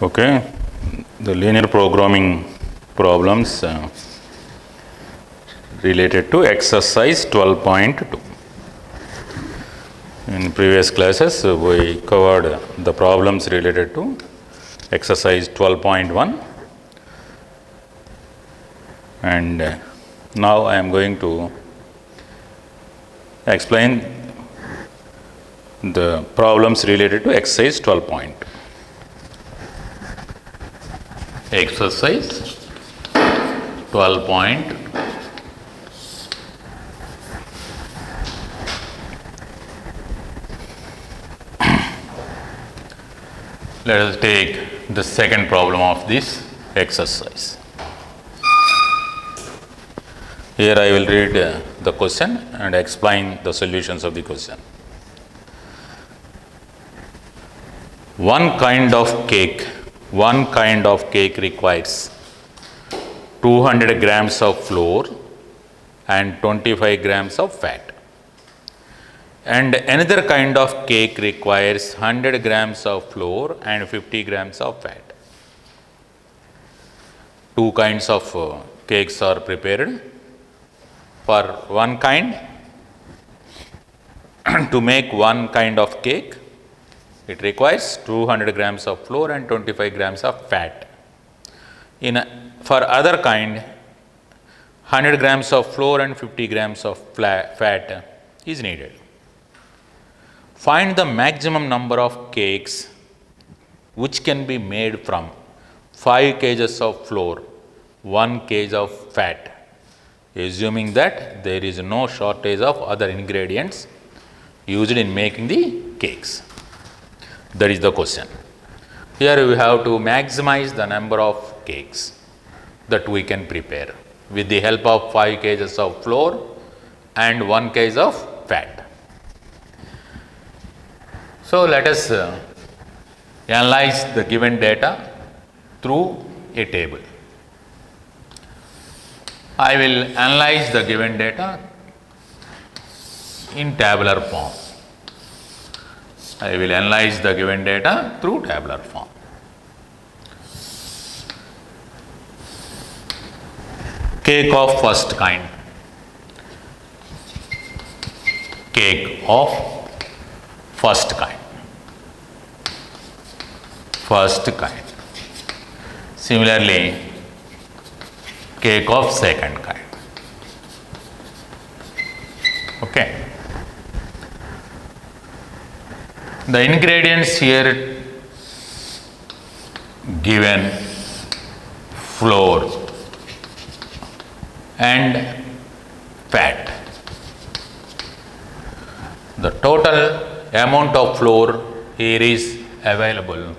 Okay, the linear programming problems related to exercise 12.2. In previous classes, we covered the problems related to exercise 12.1, and now I am going to explain the problems related to exercise 12.2. Exercise 12.2. Let us take the second problem of this exercise. Here I will read the question and explain the solutions of the question. One kind of cake requires 200 grams of flour and 25 grams of fat. And another kind of cake requires 100 grams of flour and 50 grams of fat. Two kinds of cakes are prepared. For one kind, to make one kind of cake, it requires 200 grams of flour and 25 grams of fat. For other kind, 100 grams of flour and 50 grams of fat is needed. Find the maximum number of cakes which can be made from 5 kgs of flour, 1 kg of fat, assuming that there is no shortage of other ingredients used in making the cakes. That is the question. Here we have to maximize the number of cakes that we can prepare with the help of 5 kgs of flour and 1 kg of fat. So let us analyze the given data through a table. I will analyze the given data in tabular form. I will analyze the given data through tabular form. Cake of first kind. Cake of first kind. First kind. Similarly, cake of second kind. Okay. The ingredients here given: flour and fat. The total amount of flour here is available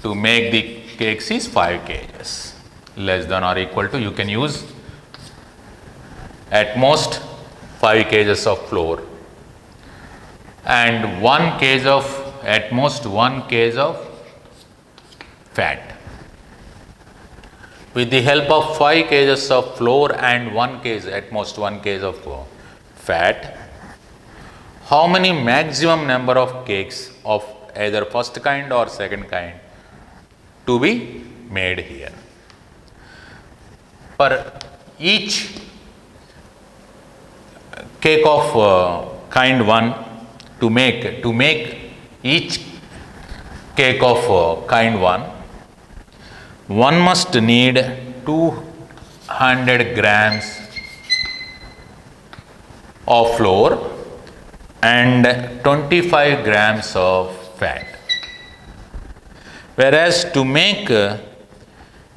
to make the cakes is 5 kgs. Less than or equal to, you can use at most 5 kgs of flour and 1 kg of, at most 1 kg of fat. With the help of 5 kgs of flour and 1 kg, at most 1 kg of fat, how many maximum number of cakes of either first kind or second kind to be made here? For each cake of kind 1, to make each cake of kind 1, one must need 200 grams of flour and 25 grams of fat. Whereas to make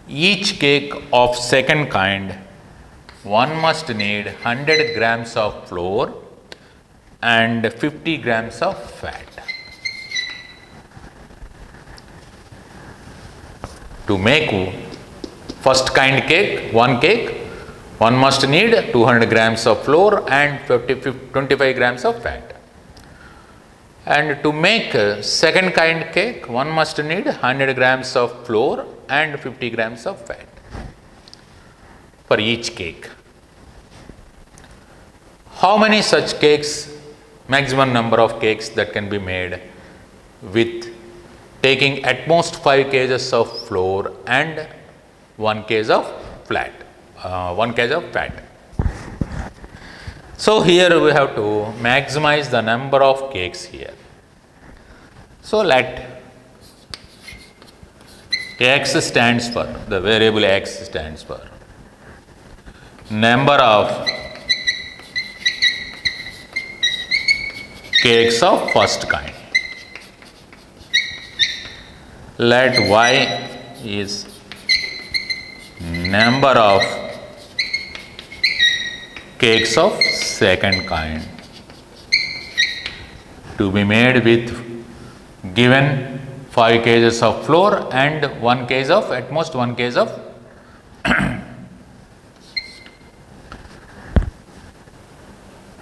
each cake of second kind, one must need 100 grams of flour and 50 grams of fat. To make first kind cake, one must need 200 grams of flour and 25 grams of fat. And to make second kind cake, one must need 100 grams of flour and 50 grams of fat for each cake. How many such cakes, maximum number of cakes that can be made with taking at most 5 kgs of flour and 1 kg of 1 kg of fat. So here we have to maximize the number of cakes here. So let x stands for, the variable x stands for number of cakes of first kind. Let y is number of cakes of second kind to be made with given 5 kgs of flour and 1 kg of, at most 1 kg of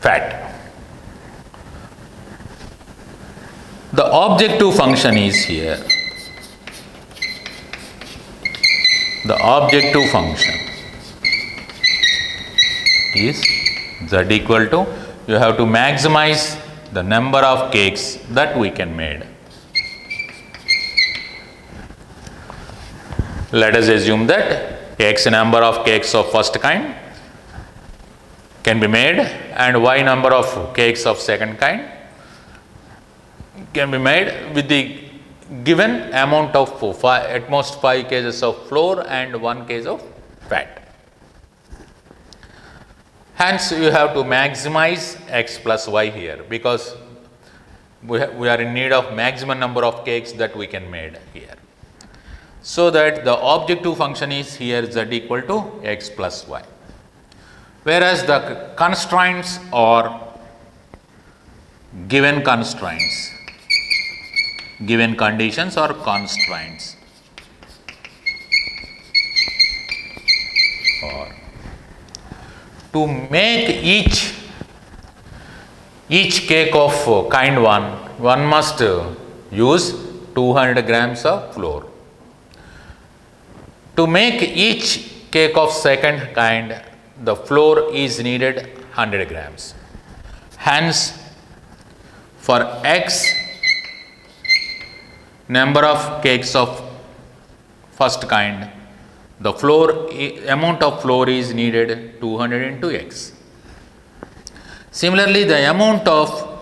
fat. The objective function is here. The objective function is z equal to, you have to maximize the number of cakes that we can made. Let us assume that x number of cakes of first kind can be made and y number of cakes of second kind can be made with the given amount of at most 5 kgs of flour and 1 kg of fat. Hence, you have to maximize x plus y here, because we are in need of maximum number of cakes that we can made here. So that the objective function is here z equal to x plus y. Whereas the constraints are given constraints, given conditions or constraints, or to make each cake of kind 1 must use 200 grams of flour. To make each cake of second kind, the flour is needed 100 grams. Hence, for x number of cakes of first kind, the amount of flour is needed 200 into x. Similarly, the amount of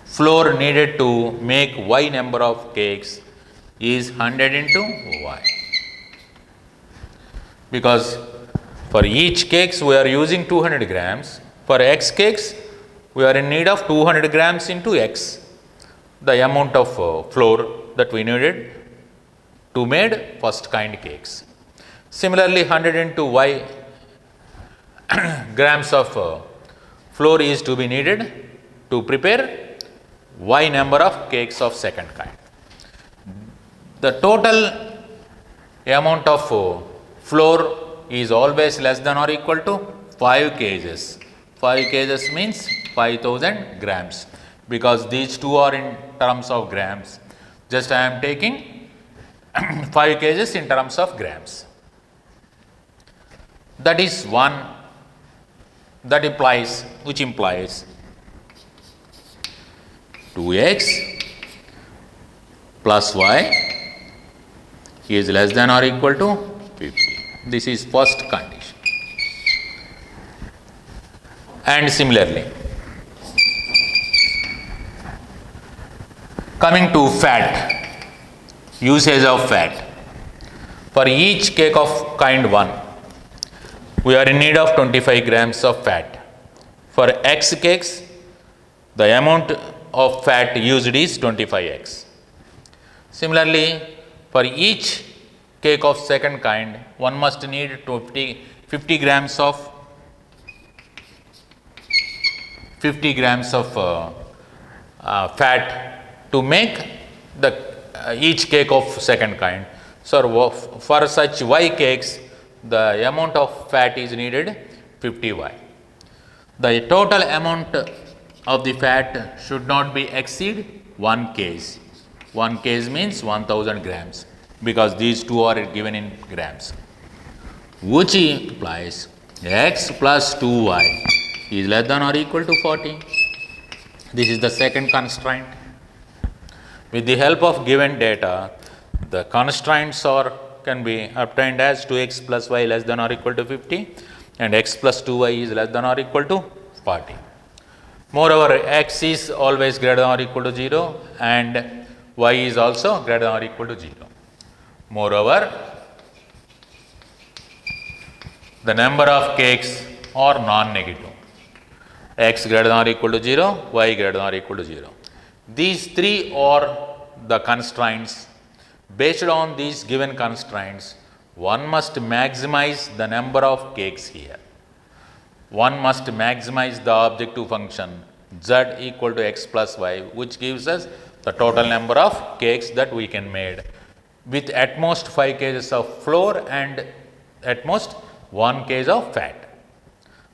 flour needed to make y number of cakes is 100 into y. Because for each cakes we are using 200 grams, for x cakes we are in need of 200 grams into x, the amount of flour that we needed to made first kind cakes. Similarly, 100 into y grams of flour is to be needed to prepare y number of cakes of second kind. The total amount of flour is always less than or equal to 5 kgs. 5 kgs means 5000 grams, because these two are in terms of grams. Just I am taking 5 kgs in terms of grams. That is one, that implies, which implies 2x plus y is less than or equal to 50. This is first condition. And similarly, coming to fat, usage of fat. For each cake of kind 1, we are in need of 25 grams of fat. For x cakes, the amount of fat used is 25x. Similarly, for each cake of second kind, one must need 50 grams of fat to make each cake of second kind. So for such y cakes, the amount of fat is needed 50y. The total amount of the fat should not be exceed 1 kg. 1 kg means 1000 grams, because these two are given in grams, which implies x plus 2y is less than or equal to 40. This is the second constraint. With the help of given data, the constraints can be obtained as 2x plus y less than or equal to 50 and x plus 2y is less than or equal to 40. Moreover, x is always greater than or equal to 0 and y is also greater than or equal to 0. Moreover, the number of cakes are non-negative. X greater than or equal to 0, y greater than or equal to 0. These three are the constraints. Based on these given constraints, one must maximize the number of cakes here. One must maximize the objective function z equal to x plus y, which gives us the total number of cakes that we can make with at most 5 kgs of flour and at most 1 kg of fat.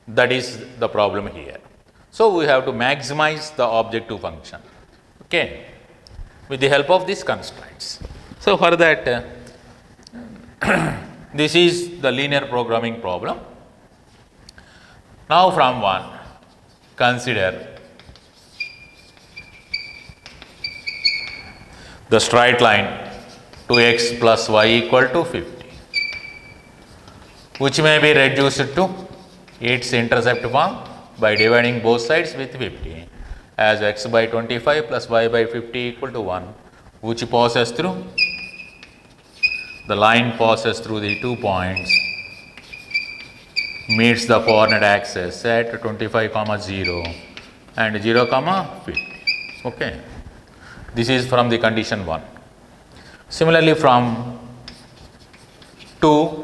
That is the problem here. So, we have to maximize the objective function, okay, with the help of these constraints. So, for that this is the linear programming problem. Now, from 1, consider the straight line 2x plus y equal to 50, which may be reduced to its intercept form by dividing both sides with 50 as x by 25 plus y by 50 equal to 1, which passes through, the line passes through the 2 points, meets the coordinate axis at 25, 0 and 0, 50. Okay. This is from the condition 1. Similarly, from 2,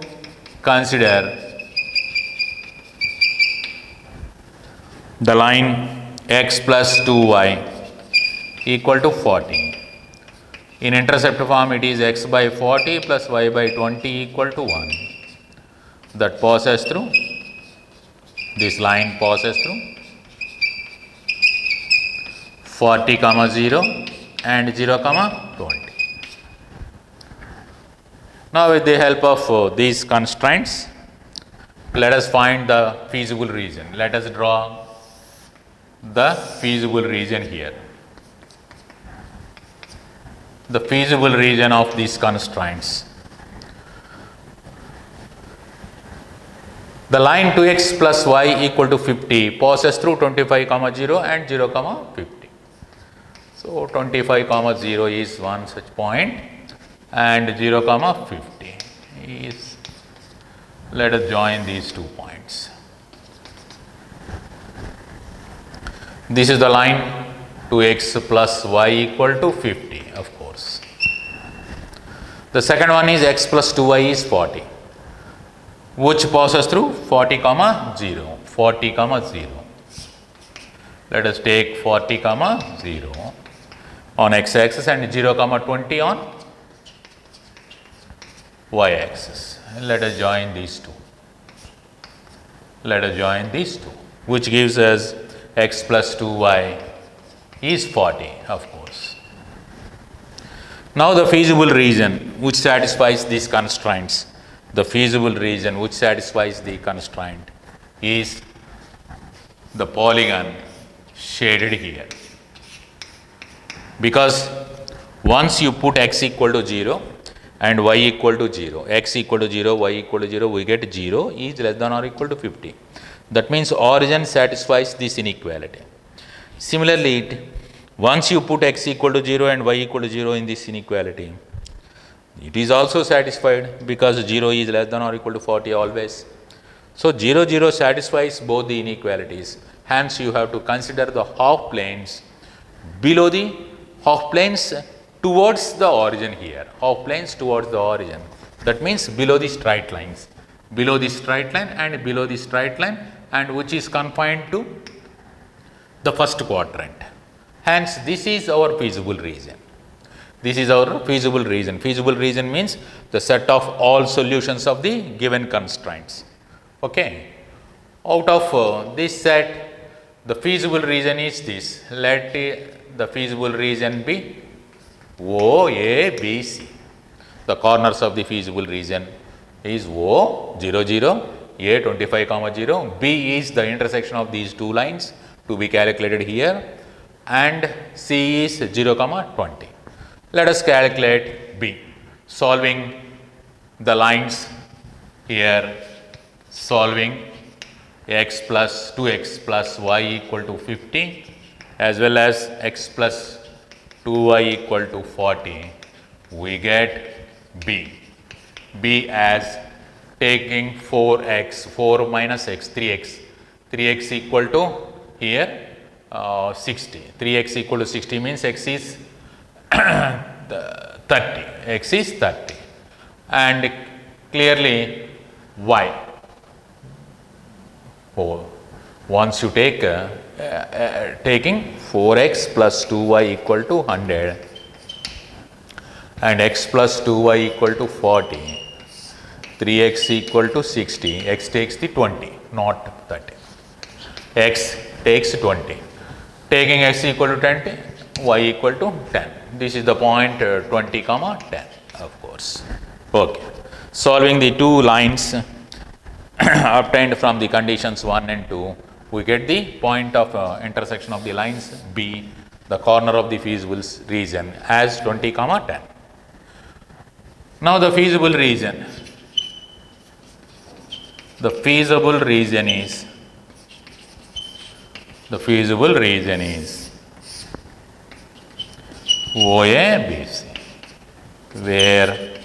consider the line x plus 2y equal to 40. In intercept form, it is x by 40 plus y by 20 equal to 1. That passes through, this line passes through 40, 0 and 0, 20. Now, with the help of these constraints, let us find the feasible region. Let us draw the feasible region here. The feasible region of these constraints. The line 2x plus y equal to 50 passes through 25, 0 and 0, 50. So, 25, 0 is one such point and 0, 50 is, let us join these 2 points. This is the line 2x plus y equal to 50, of course. The second one is x plus 2y is 40, which passes through 40, 0, 40, 0. Let us take 40, 0 on x-axis and 0, 20 on y-axis. Let us join these two. Let us join these two, which gives us x plus 2y is 40, of course. Now, the feasible region which satisfies these constraints, the feasible region which satisfies the constraint is the polygon shaded here. Because once you put x equal to 0 and y equal to 0, x equal to 0, y equal to 0, we get 0 is less than or equal to 50. That means origin satisfies this inequality. Similarly, once you put x equal to 0 and y equal to 0 in this inequality, it is also satisfied because 0 is less than or equal to 40 always. So, 0, 0 satisfies both the inequalities. Hence, you have to consider the half planes below the half planes towards the origin here, half planes towards the origin. That means below the straight lines, below the straight line and below the straight line, and which is confined to the first quadrant. Hence, this is our feasible region. This is our feasible region. Feasible region means the set of all solutions of the given constraints. Okay. Out of this set, the feasible region is this. Let the feasible region be O, A, B, C. The corners of the feasible region is O, 0, 0, A, 25, 0, B is the intersection of these two lines to be calculated here, and C is 0, 20. Let us calculate B. Solving the lines here, solving x plus 2x plus y equal to 50 as well as x plus 2y equal to 40, we get B. B as taking 4x, 4 minus x, 3x, 3x equal to here 60, 3x equal to 60 means x is 30, x is 30, and clearly y. Once you take taking 4x plus 2y equal to 100 and x plus 2y equal to 40, 3x equal to 60, x takes the 20, not 30, x takes 20, taking x equal to 20, y equal to 10. This is the point 20 comma 10, of course. Okay. Solving the two lines obtained from the conditions 1 and 2, we get the point of intersection of the lines B, the corner of the feasible region as 20 comma 10. Now the feasible region is OABC, where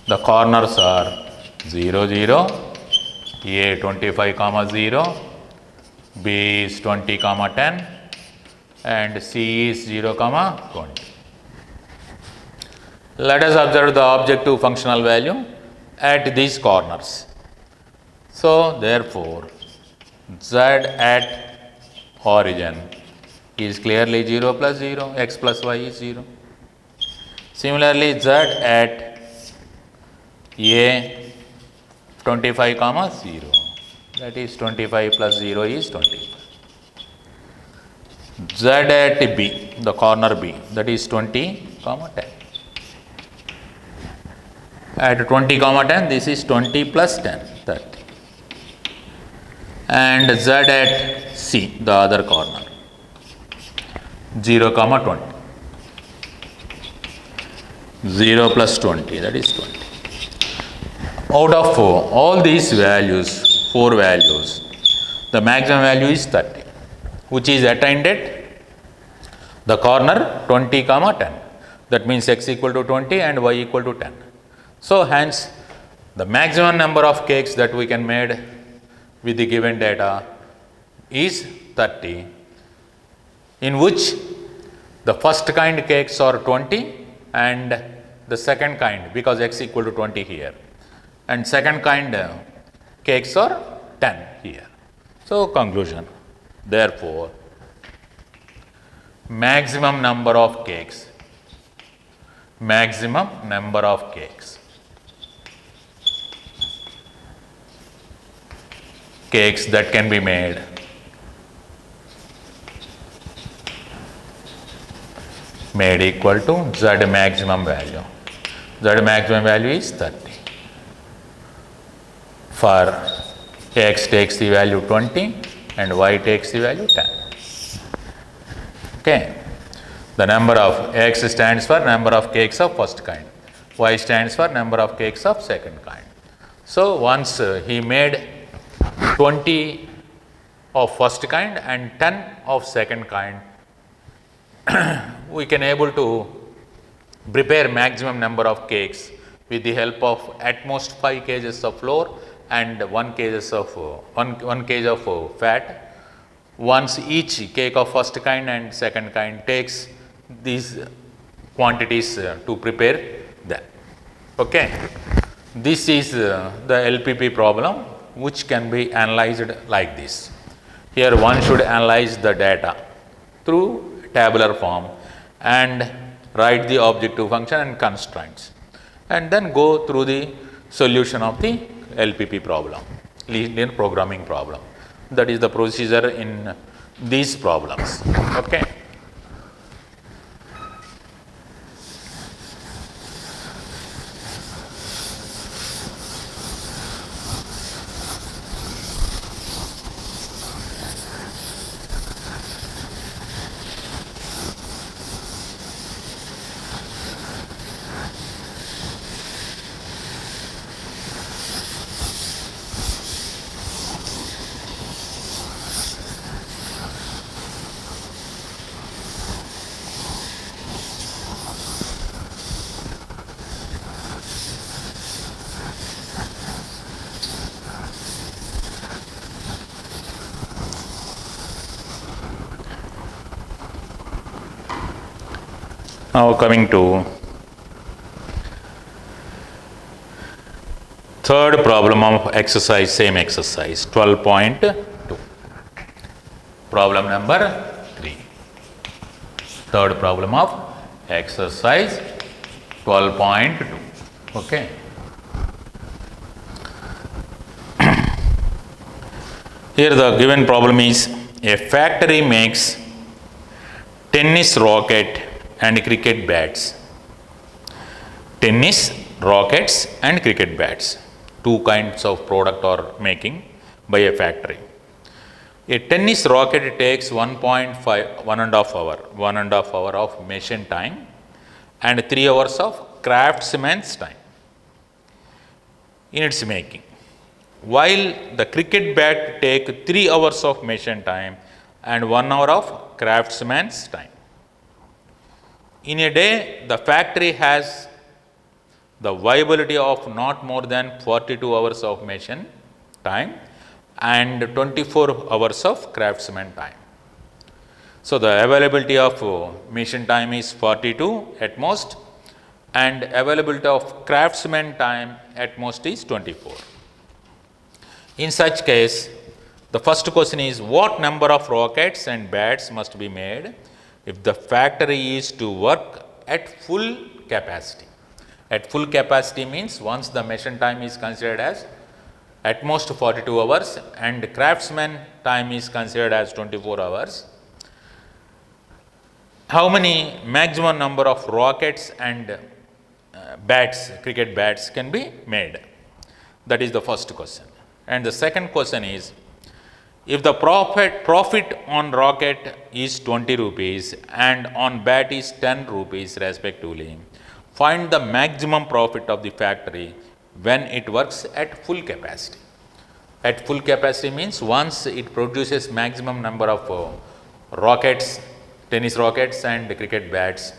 the corners are 0 0, A 25 comma 0, B is 20 comma 10, and C is 0 comma 20. Let us observe the objective functional value at these corners. So therefore, Z at origin is clearly 0 plus 0, x plus y is 0. Similarly, Z at A 25 comma 0, that is 25 plus 0 is 25. Z at B, the corner B, that is 20 comma 10. At 20 comma 10, this is 20 plus 10, 30. And Z at C, the other corner, 0 comma 20. 0 plus 20, that is 20. Out of all these values, 4 values, the maximum value is 30, which is attained at the corner 20 comma 10. That means x equal to 20 and y equal to 10. So hence, the maximum number of cakes that we can make with the given data is 30, in which the first kind cakes are 20 and the second kind, because x equal to 20 here, and second kind cakes are 10 here. So conclusion, therefore, maximum number of cakes that can be made equal to Z maximum value. Z maximum value is 30. For x takes the value 20 and y takes the value 10. Okay. The number of x stands for number of cakes of first kind, y stands for number of cakes of second kind. So once he made 20 of first kind and 10 of second kind, we can able to prepare maximum number of cakes with the help of at most 5 kgs of flour and 1 kg of fat. Once each cake of first kind and second kind takes these quantities to prepare them. Okay. This is the LPP problem, which can be analyzed like this. Here one should analyze the data through tabular form and write the objective function and constraints, and then go through the solution of the LPP problem, linear programming problem. That is the procedure in these problems. Okay. Now coming to third problem of exercise, same exercise, 12.2. Problem number 3. Third problem of exercise 12.2. Okay. Here the given problem is a factory makes tennis racket and cricket bats. Tennis rackets and cricket bats. Two kinds of product are making by a factory. A tennis racket takes 1.5 hour of machine time and 3 hours of craftsman's time in its making. While the cricket bat take 3 hours of machine time and 1 hour of craftsman's time. In a day, the factory has the viability of not more than 42 hours of machine time and 24 hours of craftsman time. So the availability of machine time is 42 at most, and availability of craftsman time at most is 24. In such case, the first question is, what number of rockets and bats must be made if the factory is to work at full capacity? At full capacity means once the machine time is considered as at most 42 hours and craftsman time is considered as 24 hours. How many maximum number of rockets and bats, cricket bats can be made? That is the first question. And the second question is, if the profit on rocket is 20 rupees and on bat is 10 rupees respectively, find the maximum profit of the factory when it works at full capacity. At full capacity means once it produces maximum number of rockets, tennis rackets and cricket bats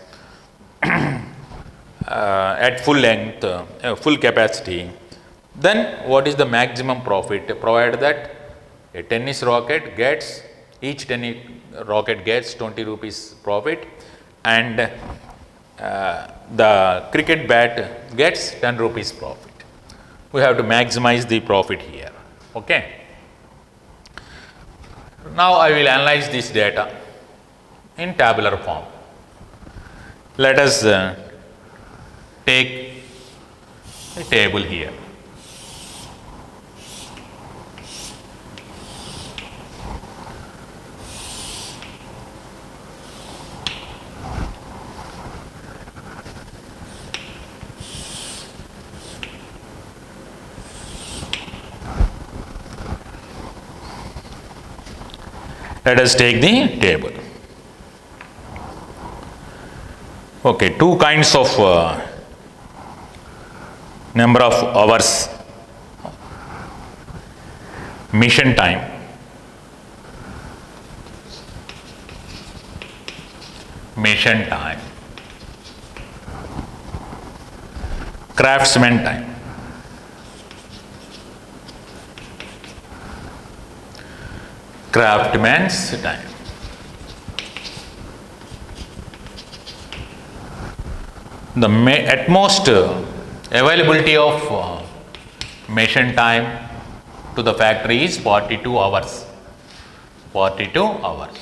at full length, full capacity, then what is the maximum profit, provided that a tennis racket gets, each tennis racket gets 20 rupees profit and the cricket bat gets 10 rupees profit. We have to maximize the profit here. Okay. Now I will analyze this data in tabular form. Let us take a table here. Let us take the table. Okay, two kinds of number of hours mission time. Mission time. Craftsman time. Craftsman's time. The at most availability of machine time to the factory is 42 hours. 42 hours.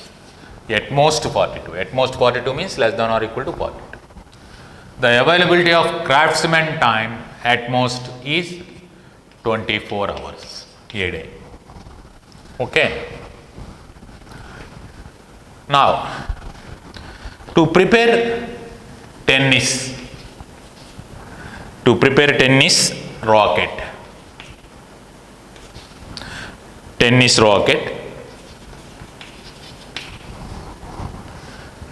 At most 42. At most 42 means less than or equal to 42. The availability of craftsman time at most is 24 hours a day. Okay. Now, to prepare tennis racket,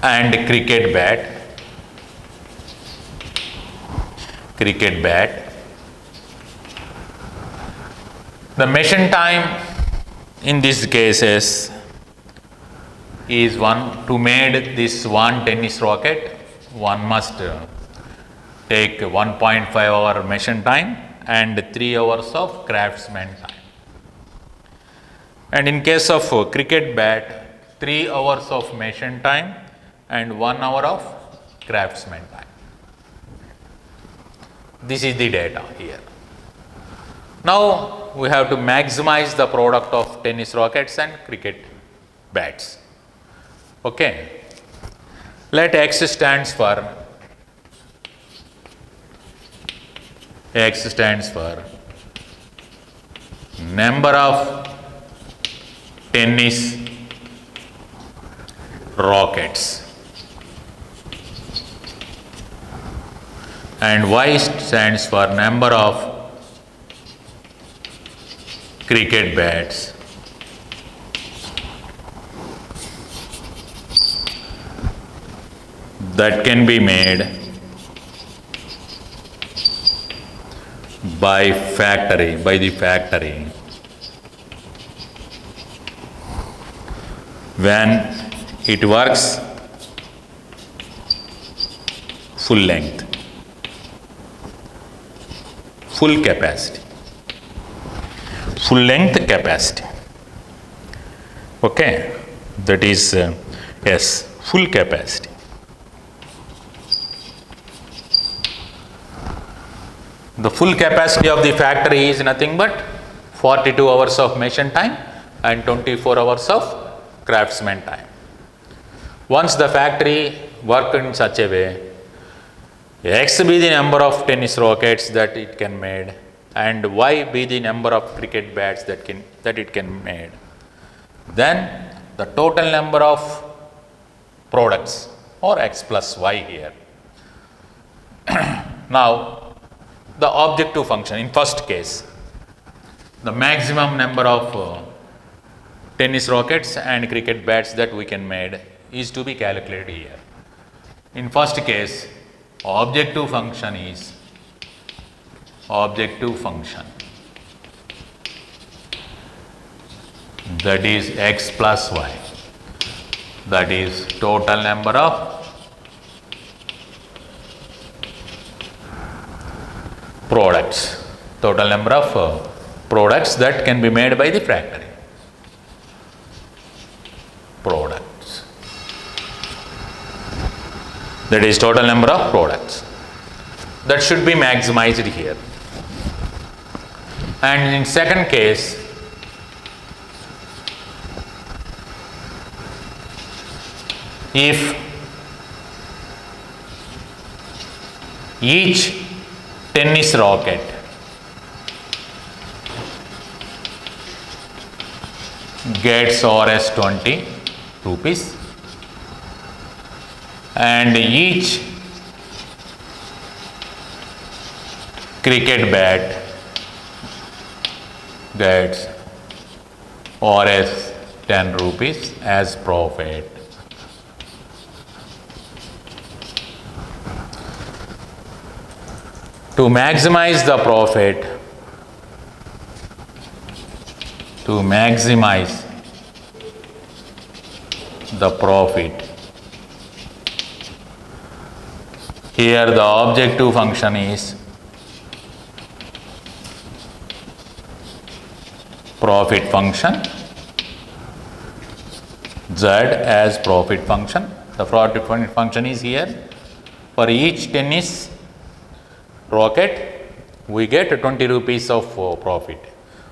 and cricket bat, the machine time in these cases is to made this one tennis racket, one must take 1.5 hour machine time and 3 hours of craftsman time. And in case of cricket bat, 3 hours of machine time and 1 hour of craftsman time. This is the data here. Now we have to maximize the product of tennis rackets and cricket bats. Okay. Let X stands for number of tennis rackets and Y stands for number of cricket bats that can be made by the factory when it works full length, full capacity, full length capacity. Okay, that is yes, full capacity. The full capacity of the factory is nothing but 42 hours of machine time and 24 hours of craftsman time. Once the factory worked in such a way, X be the number of tennis rackets that it can made and Y be the number of cricket bats that it can made, then the total number of products or X plus Y here. Now the objective function in first case, the maximum number of tennis rackets and cricket bats that we can made is to be calculated here. In first case, objective function is that is X plus Y, that is total number of products, products that can be made by the factory. Products. That is total number of products. That should be maximized here. And in second case, if each tennis racket gets Rs 20 rupees and each cricket bat gets Rs 10 rupees as profit. To maximize the profit, here the objective function is profit function, Z as profit function. The profit function is here. For each tennis racket, we get 20 rupees of profit.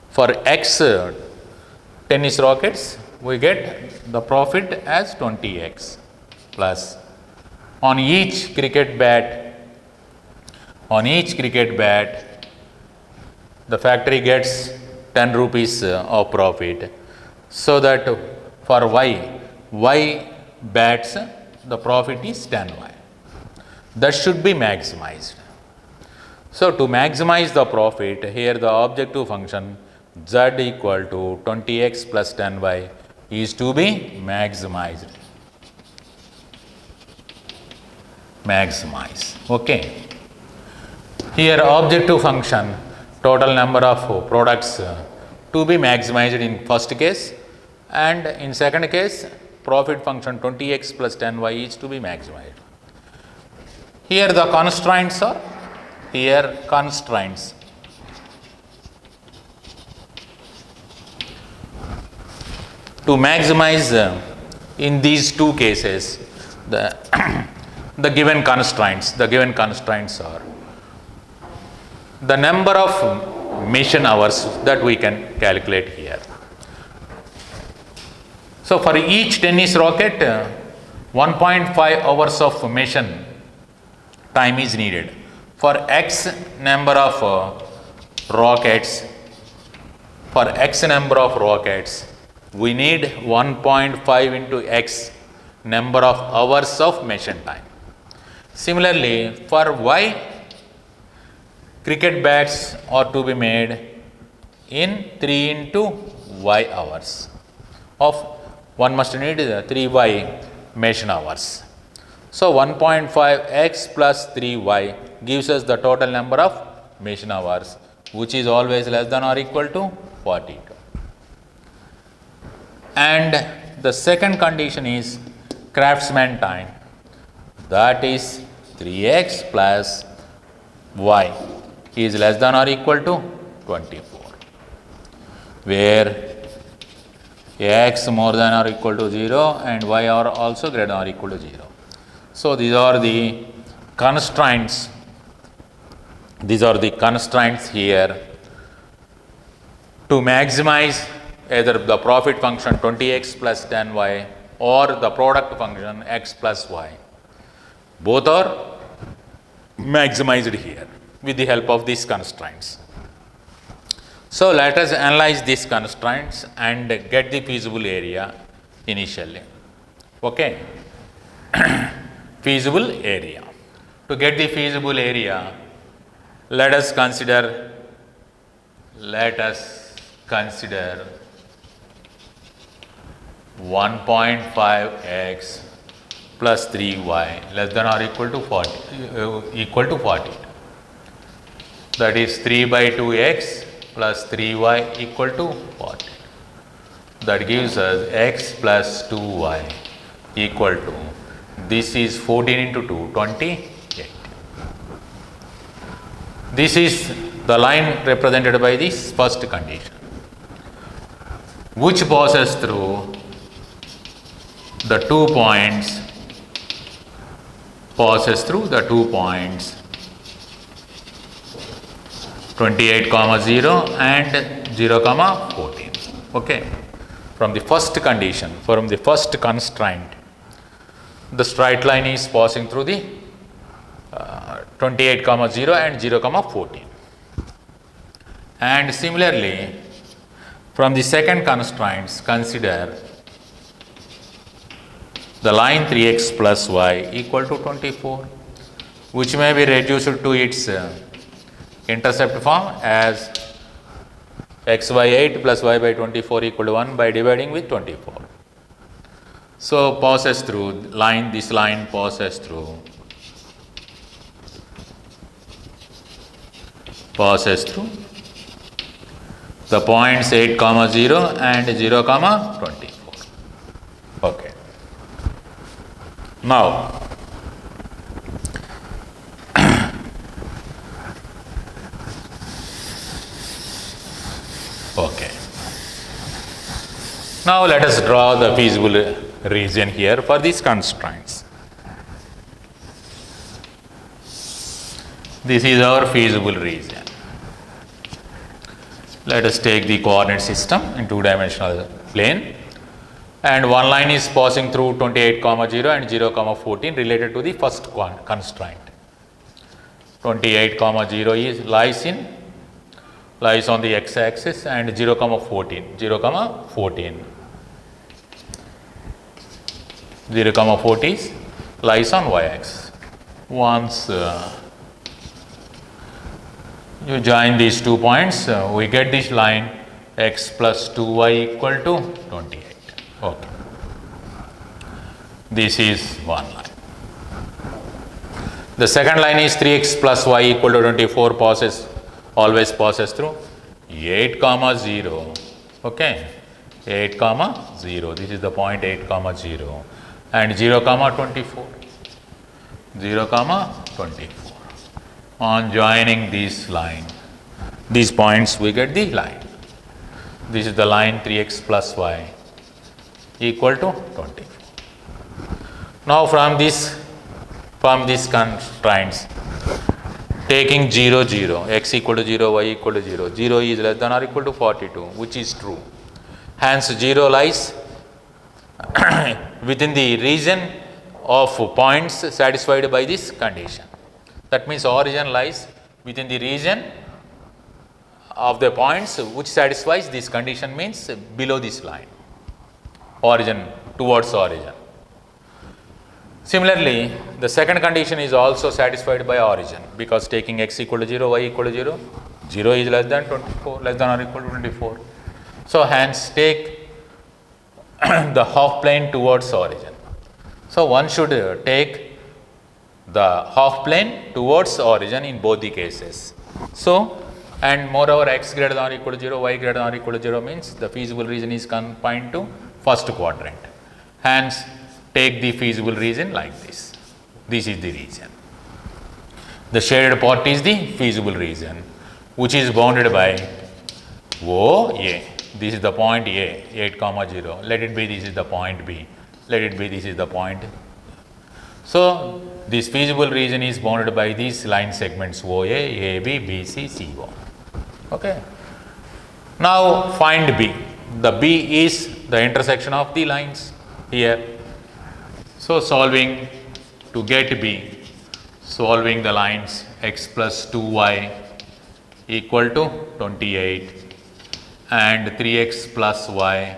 For X tennis rackets, we get the profit as 20x plus on each cricket bat, the factory gets 10 rupees of profit. So that for Y bats, the profit is 10Y. That should be maximized. So to maximize the profit, here the objective function Z equal to 20x plus 10y is to be maximized. Okay. Here objective function, total number of products to be maximized in first case, and in second case profit function 20x plus 10y is to be maximized. Here the constraints are to maximize in these two cases, the given constraints are the number of mission hours that we can calculate here. So for each tennis racket, 1.5 hours of mission time is needed. For X number of rockets, we need 1.5 into X number of hours of mission time. Similarly, for Y, cricket bats are to be made in 3 into Y hours. One must need 3Y mission hours. So 1.5x plus 3y gives us the total number of mission hours, which is always less than or equal to 42. And the second condition is craftsman time, that is 3x plus y is less than or equal to 24, where x more than or equal to 0 and y are also greater than or equal to 0. So these are the constraints. Here to maximize either the profit function 20x plus 10y or the product function x plus y. Both are maximized here with the help of these constraints. So let us analyze these constraints and get the feasible area initially. Okay. Feasible area. To get the feasible area, let us consider 1.5x plus 3y less than or equal to 40. That is 3 by 2x plus 3y equal to 40. That gives us x plus 2y equal to, this is 14 into 2, 28. This is the line represented by this first condition, which passes through the 2 points, 28, 0 and 0, 14. Okay. From the first condition, from the first constraint, the straight line is passing through the 28, 0 and 0, 14. And similarly, from the second constraints, consider the line 3x plus y equal to 24, which may be reduced to its intercept form as x by 8 plus y by 24 equal to 1 by dividing with 24. So passes through this line passes through the points 8, 0 and 0, 24. Okay. Now, okay. Now let us draw the feasible region here for these constraints. This is our feasible region. Let us take the coordinate system in two-dimensional plane, and one line is passing through 28, 0 and 0, 14 related to the first constraint. 28, 0 lies on the x-axis and 0, 14. 0, 14 lies on y-axis. Once you join these 2 points, we get this line x plus 2y equal to 28. Okay. This is one line. The second line is 3x plus y equal to 24, always passes through 8, 0. Okay. 8, 0. This is the point 8, 0 and 0, 24. 0, 24. On joining these points, we get the line. This is the line 3x plus y equal to 24. Now from this from these constraints, taking 0, 0, x equal to 0, y equal to 0, 0 is less than or equal to 42, which is true. Hence, 0 lies within the region of points satisfied by this condition. That means origin lies within the region of the points which satisfies this condition, means below this line, origin, towards origin. Similarly, the second condition is also satisfied by origin, because taking x equal to 0, y equal to 0, 0 is less than 24, less than or equal to 24. So, hence take the half plane towards origin. So, one should take the half plane towards origin in both the cases. So, and moreover, x greater than or equal to 0, y greater than or equal to 0 means the feasible region is confined to first quadrant. Hence, take the feasible region like this. This is the region. The shaded part is the feasible region, which is bounded by OA. This is the point A, 8, 0. Let it be this is the point B. Let it be this is the point. So, this feasible region is bounded by these line segments OA, AB, BC, CO. Okay. Now, find B. The B is the intersection of the lines here. So, solving to get B, solving the lines x plus 2y equal to 28 and 3x plus y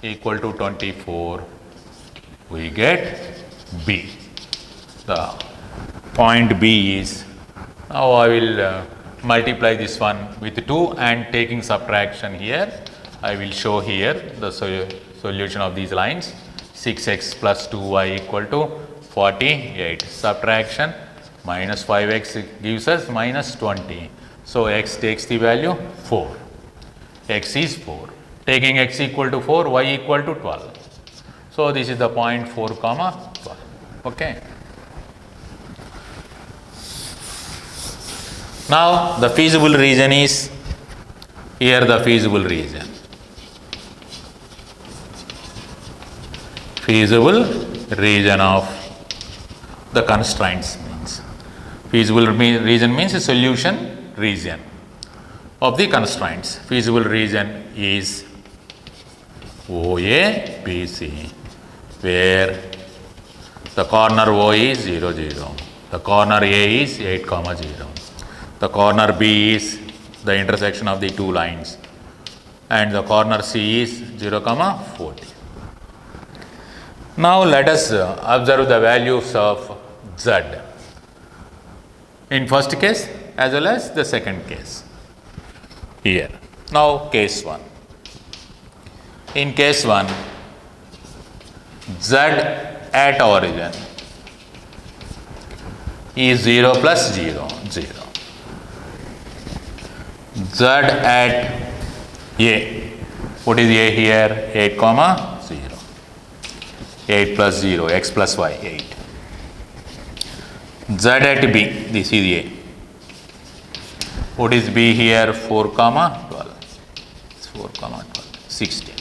equal to 24, we get B. The point B is, now I will multiply this one with 2 and taking subtraction here, I will show here the solution of these lines. 6x plus 2y equal to 48. Subtraction minus 5x gives us minus 20. So, x takes the value 4. X is 4. Taking x equal to 4, y equal to 12. So, this is the point 4, 12. Okay. Now, the feasible region is here, the feasible region. Feasible region of the constraints means, feasible region means a solution region of the constraints. Feasible region is OA, BC, where the corner O is 0, 0, the corner A is 8, 0, the corner B is the intersection of the two lines, and the corner C is 0, 40. Now, let us observe the values of Z in first case as well as the second case here. Now, case 1. In case 1, Z at origin is 0 plus 0, 0. Z at A, what is A here? 8, 0. 8 plus 0, x plus y, 8. Z at B, this is A. What is B here? 4, 12. 4, 12, 16.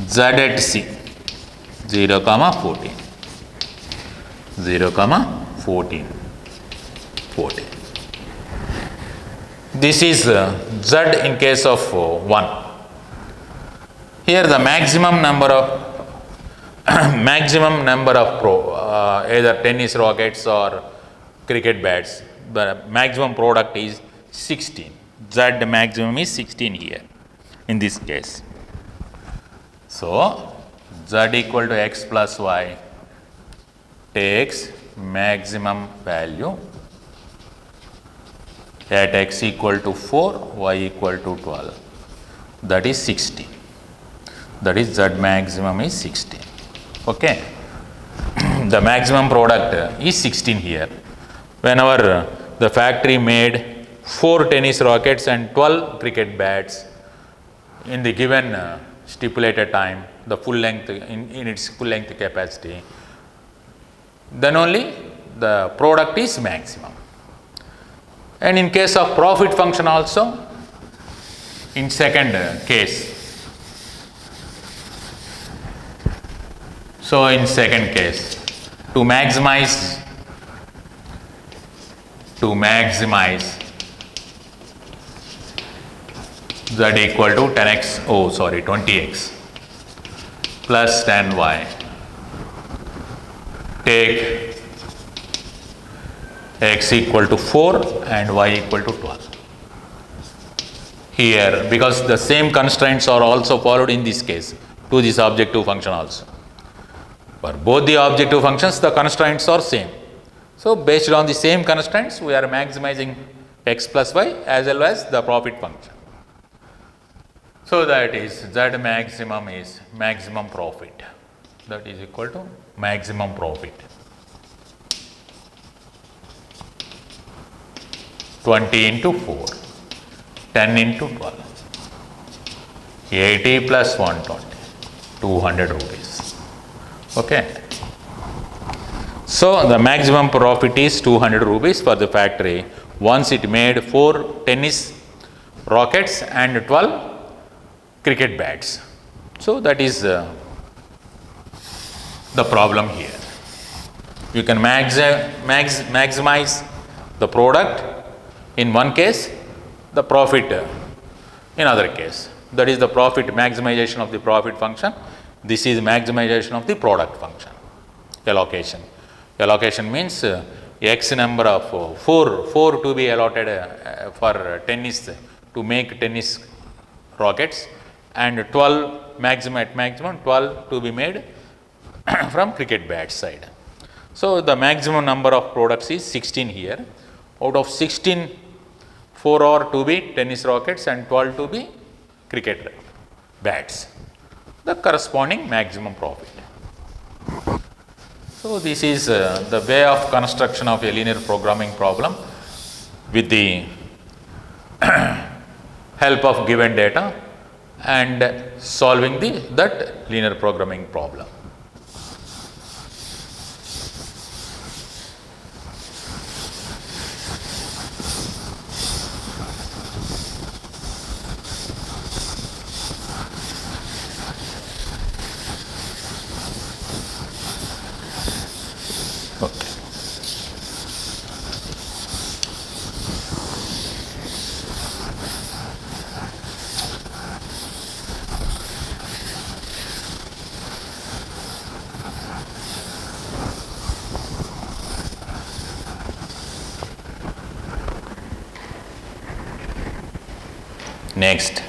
Z at C, 0, 14. 0, 14. 14. This is Z in case of 1. Here the maximum number of either tennis rackets or cricket bats, the maximum product is 16. Z maximum is 16 here in this case. So, Z equal to x plus y takes maximum value at x equal to 4, y equal to 12, that is 16. That is Z maximum is 16. Okay. The maximum product is 16 here. Whenever the factory made 4 tennis rackets and 12 cricket bats in the given stipulated time, the full length in its full length capacity, then only the product is maximum. And in case of profit function also, in second case, so in second case, to maximize z equal to 10x, 20x plus 10y. Take x equal to 4 and y equal to 12. Here, because the same constraints are also followed in this case to this objective function also. For both the objective functions, the constraints are same. So, based on the same constraints, we are maximizing x plus y as well as the profit function. So, that is z maximum is maximum profit, that is equal to maximum profit 20 into 4, 10 into 12, 80 plus 120, 200 rupees. Okay. So, the maximum profit is 200 rupees for the factory once it made 4 tennis rockets and 12 cricket bats. So, that is the problem here. You can maximize the product in one case, the profit in other case. That is the profit maximization of the profit function. This is maximization of the product function. Allocation. Allocation means x number of 4 to be allotted for tennis, to make tennis rockets, and 12 maximum 12 to be made from cricket bat side. So, the maximum number of products is 16 here. Out of 16, 4 are to be tennis rockets and 12 to be cricket bats, the corresponding maximum profit. So, this is the way of construction of a linear programming problem with the help of given data and solving that linear programming problem. Next,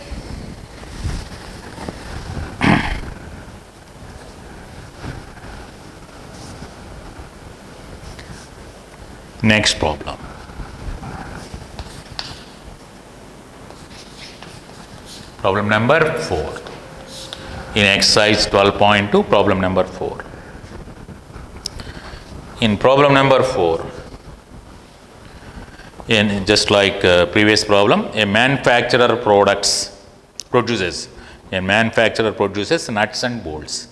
next problem. Problem number 4. In exercise 12.2, problem number 4. In problem number 4, in just like previous problem, a manufacturer produces nuts and bolts.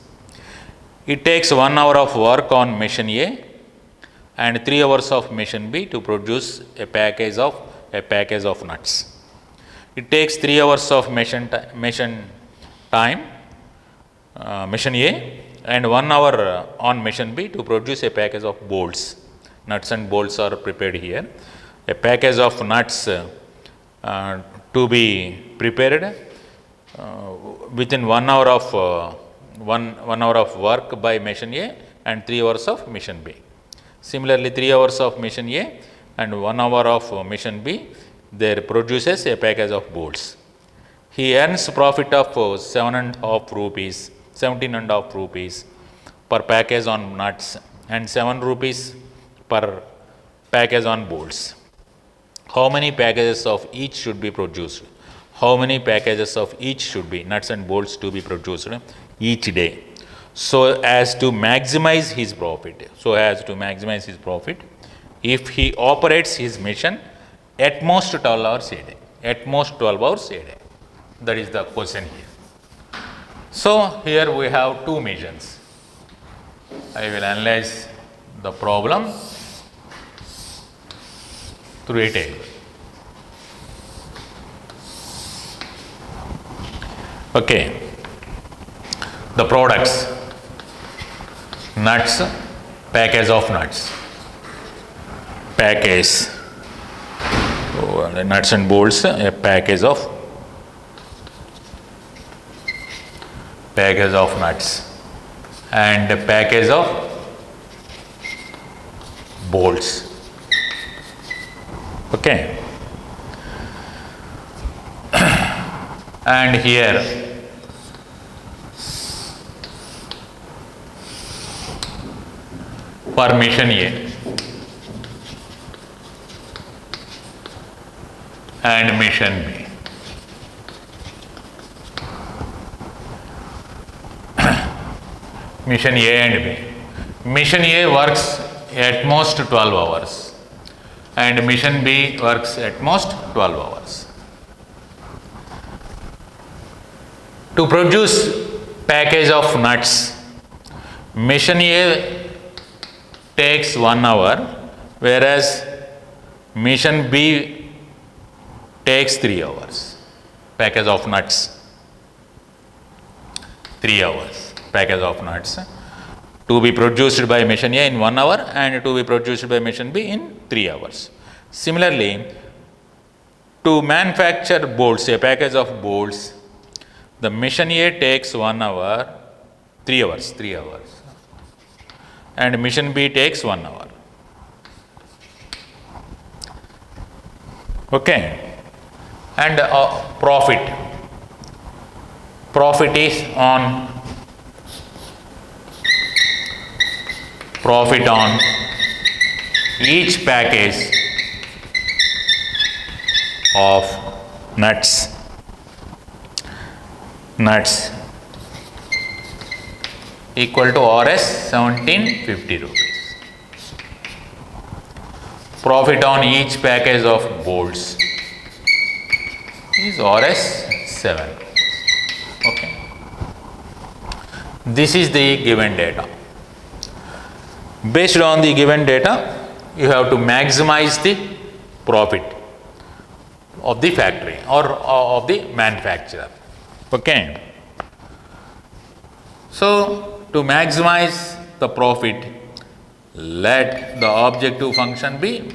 It takes 1 hour of work on machine A and 3 hours of machine B to produce a package of nuts. It takes 3 hours of machine A and 1 hour on machine B to produce a package of bolts. Nuts and bolts are prepared here. A package of nuts to be prepared within 1 hour of 1 hour of work by machine A and 3 hours of machine B. Similarly, 3 hours of machine A and 1 hour of machine B, there produces a package of bolts. He earns profit of 17.5 rupees per package on nuts and 7 rupees per package on bolts. How many packages of each should be produced? How many packages of each should be nuts and bolts to be produced each day, so as to maximize his profit? If he operates his machine at most 12 hours a day. That is the question here. So, here we have two machines. I will analyze the problem through a table. Okay. The products: nuts package of nuts. Package. Oh, the nuts and bolts, a package of nuts and a package of bolts. Okay. And here for mission A and mission B. Mission A and B. Mission A works at most 12 hours and mission B works at most 12 hours. To produce package of nuts, mission A takes 1 hour, whereas mission B takes 3 hours. Package of nuts, 3 hours. Package of nuts to be produced by mission A in 1 hour and to be produced by mission B in 3 hours. Similarly, to manufacture bolts, a package of bolts, the mission A takes 1 hour, 3 hours, and mission B takes 1 hour. Okay. And profit. Profit is on each package of nuts equal to Rs 1750 rupees. Profit on each package of bolts is Rs 7. Okay. This is the given data. Based on the given data, you have to maximize the profit of the factory or of the manufacturer. Okay. So, to maximize the profit, let the objective function be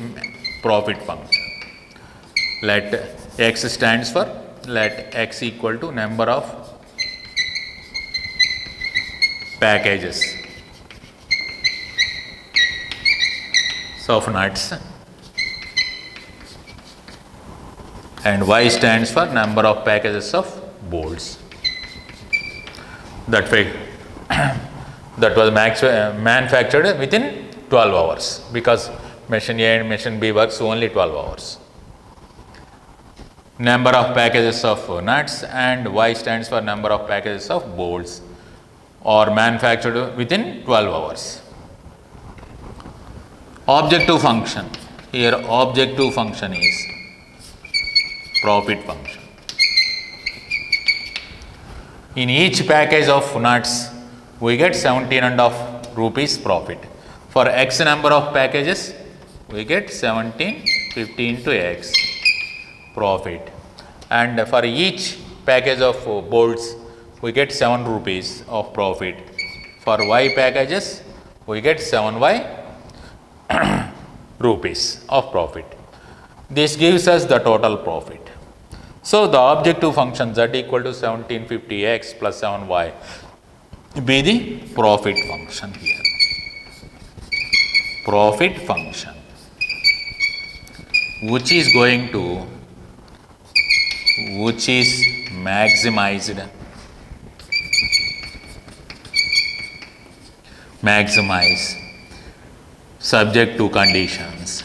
profit function. Let x stands for, let x equal to number of packages of nuts and y stands for number of packages of bolts. That way, that was manufactured within 12 hours because mission A and mission B works only 12 hours. Number of packages of nuts and y stands for number of packages of bolts are manufactured within 12 hours. Objective function, here objective function is profit function. In each package of nuts, we get 17.5 rupees profit. For x number of packages, we get 1750 into x profit. And for each package of bolts, we get 7 rupees of profit. For y packages, we get 7y rupees of profit. This gives us the total profit. So, the objective function z equal to 1750x plus 7y be the profit function here. Profit function, which is maximized subject to conditions,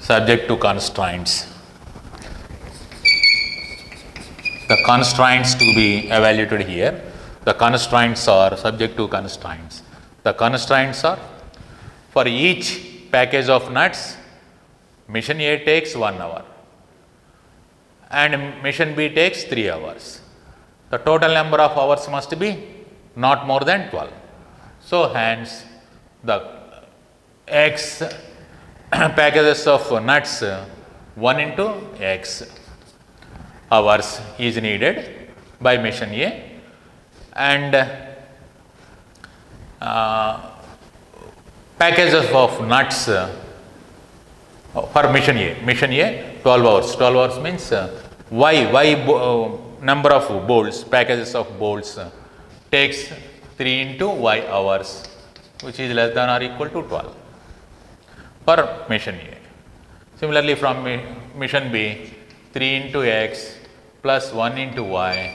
subject to constraints. The constraints to be evaluated here, the constraints are subject to constraints. The constraints are, for each package of nuts, mission A takes 1 hour and mission B takes 3 hours. The total number of hours must be not more than 12. So, hence the x packages of nuts 1 into x hours is needed by mission A, and packages of nuts for mission A. Mission A, 12 hours. 12 hours means number of bolts, packages of bolts takes 3 into y hours, which is less than or equal to 12 for mission A. Similarly, from mission B, 3 into x plus 1 into y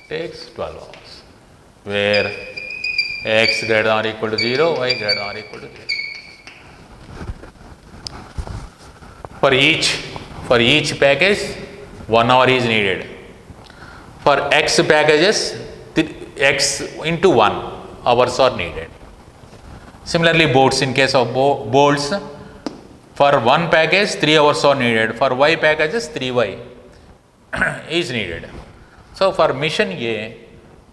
takes 12 hours, where x greater than or equal to 0, y greater than or equal to 0. For each package, 1 hour is needed. For x packages, x into 1 hours are needed. Similarly, bolts, in case of bolts, for one package 3 hours are needed. For y packages, 3y is needed. So for mission A,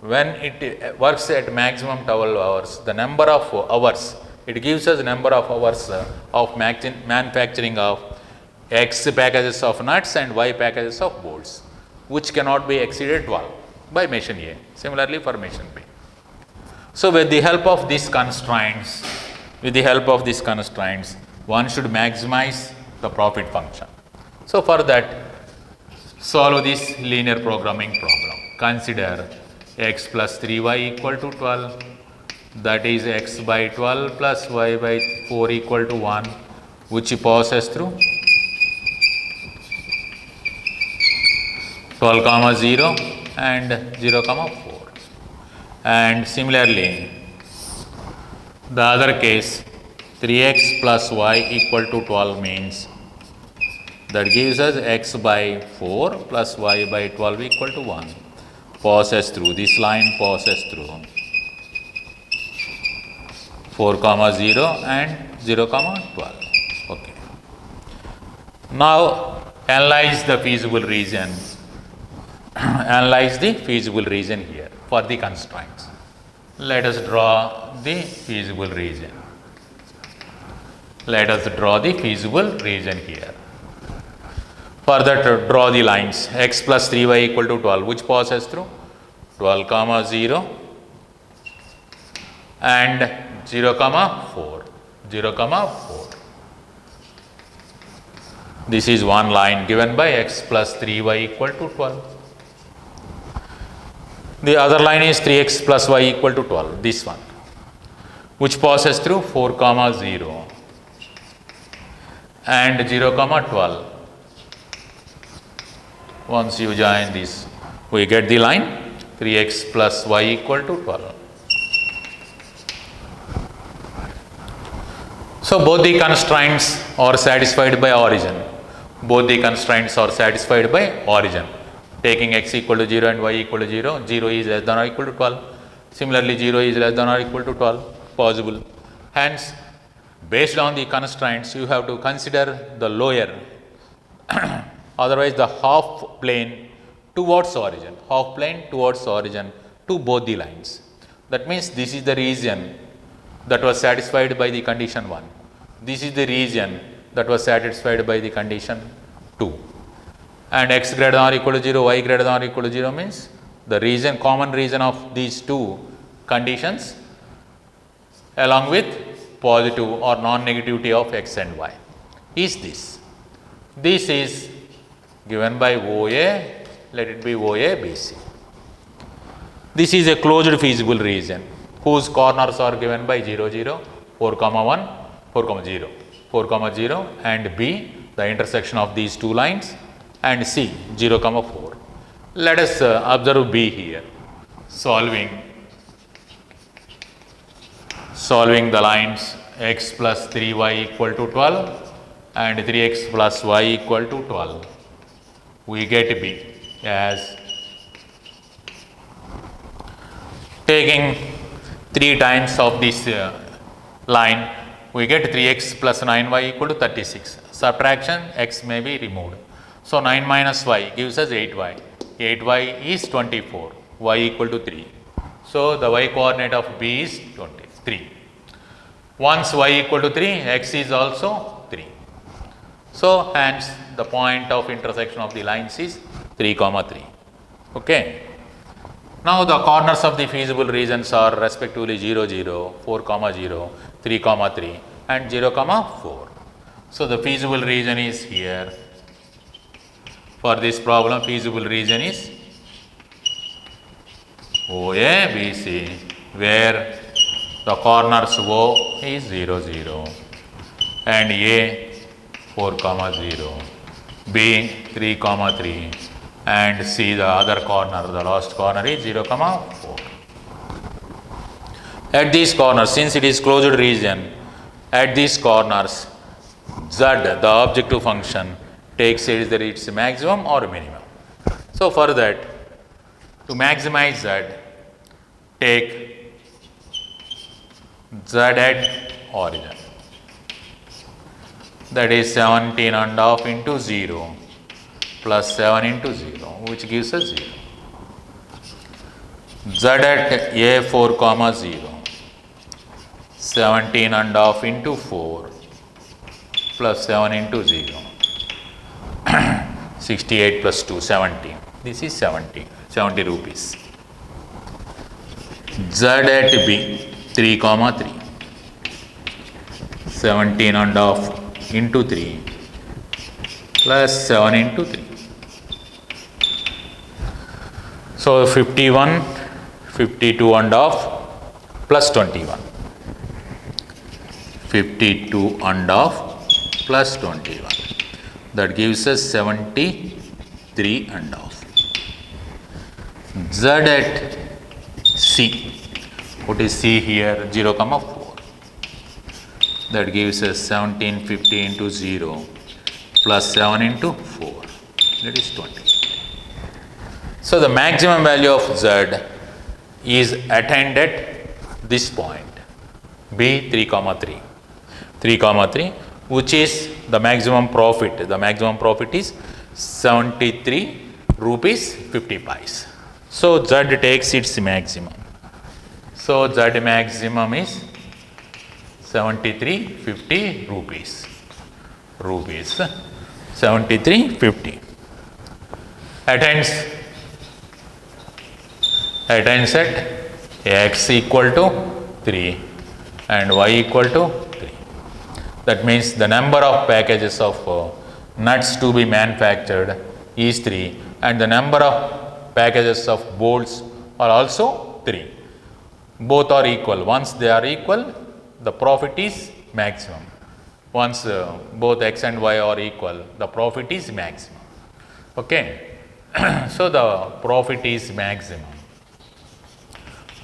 when it works at maximum 12 hours, the number of hours, it gives us number of hours of manufacturing of x packages of nuts and y packages of bolts, which cannot be exceeded 12 by mission A. Similarly for mission B. So with the help of these constraints, one should maximize the profit function. So for that, solve this linear programming problem. Consider x plus 3y equal to 12, that is x by 12 plus y by 4 equal to 1, which passes through 12 comma 0 and 0 comma 4. And similarly, the other case, 3x plus y equal to 12 means that gives us x by 4 plus y by 12 equal to 1. Passes through, this line passes through 4 comma 0 and 0 comma 12. Okay. Now analyze the feasible region. Analyze the feasible region here for the constraints. Let us draw the feasible region. Let us draw the feasible region here. For that, draw the lines x plus 3y equal to 12, which passes through 12 comma 0 and 0 comma 4, 0 comma 4. This is one line given by x plus 3y equal to 12. The other line is 3x plus y equal to 12, this one, which passes through 4 comma 0 and 0 comma 12. Once you join this, we get the line 3x plus y equal to 12. So both the constraints are satisfied by origin. Both the constraints are satisfied by origin. Taking x equal to 0 and y equal to 0, 0 is less than or equal to 12. Similarly, 0 is less than or equal to 12, possible. Hence, based on the constraints, you have to consider the lower, otherwise the half plane towards origin, to both the lines. That means this is the region that was satisfied by the condition 1. This is the region that was satisfied by the condition 2. And x greater than or equal to 0, y greater than or equal to 0 means the region, common region of these two conditions along with positive or non-negativity of x and y is this. This is given by OA, let it be OA BC. This is a closed feasible region whose corners are given by 0, 0, 4 comma 1, 4 comma 0, 4 comma 0 and B, the intersection of these two lines, and C 0 comma 4. Let us observe B here, solving the lines x plus 3y equal to 12 and 3x plus y equal to 12. We get B as taking 3 times of this line, we get 3x plus 9y equal to 36. Subtraction, x may be removed. So 9 minus y gives us 8y. 8y is 24, y equal to 3. So the y coordinate of B is 23. Once y equal to 3, x is also 3. So hence the point of intersection of the lines is 3 comma 3. Okay. Now the corners of the feasible regions are respectively 0, 0, 4, 0, 3, 3 and 0, 4. So the feasible region is here. For this problem, feasible region is OA, BC, where the corners O is 0, 0 and A 4, 0, B 3, 3 and C the other corner, the last corner is 0, 4. At these corners, since it is closed region, at these corners Z, the objective function, takes either its maximum or minimum. So for that, to maximize Z, take Z at origin. That is 17.5 into 0 plus 7 into 0, which gives us 0. Z at A4, 0, 17.5 into 4 plus 7 into 0, 68 plus 2, 70. This is 70 rupees. Z at B, 3, 3, 17.5 into 3 plus 7 into 3. So 51, 52.5 plus 21. 52.5 plus 21. That gives us 73.5. Z at C. What is C here? 0, 4. That gives us 1750 into 0 plus 7 into 4. That is 20. So the maximum value of Z is attained at this point, B 3, 3. 3, 3, which is the maximum profit. The maximum profit is 73 rupees 50 pice. So Z takes its maximum. So Z maximum is 73.50 rupees. 73.50. Attains at X equal to 3 and Y equal to 3. That means the number of packages of nuts to be manufactured is 3 and the number of packages of bolts are also 3. Both are equal. Once they are equal, the profit is maximum. Once both X and Y are equal, the profit is maximum. Okay. So the profit is maximum.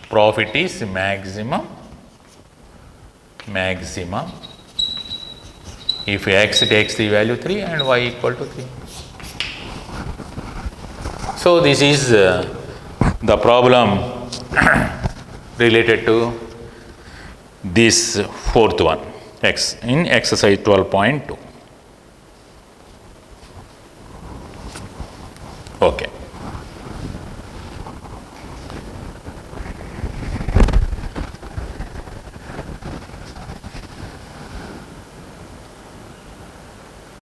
Profit is maximum if X takes the value 3 and Y equal to 3. So this is the problem related to this fourth one, in exercise 12.2.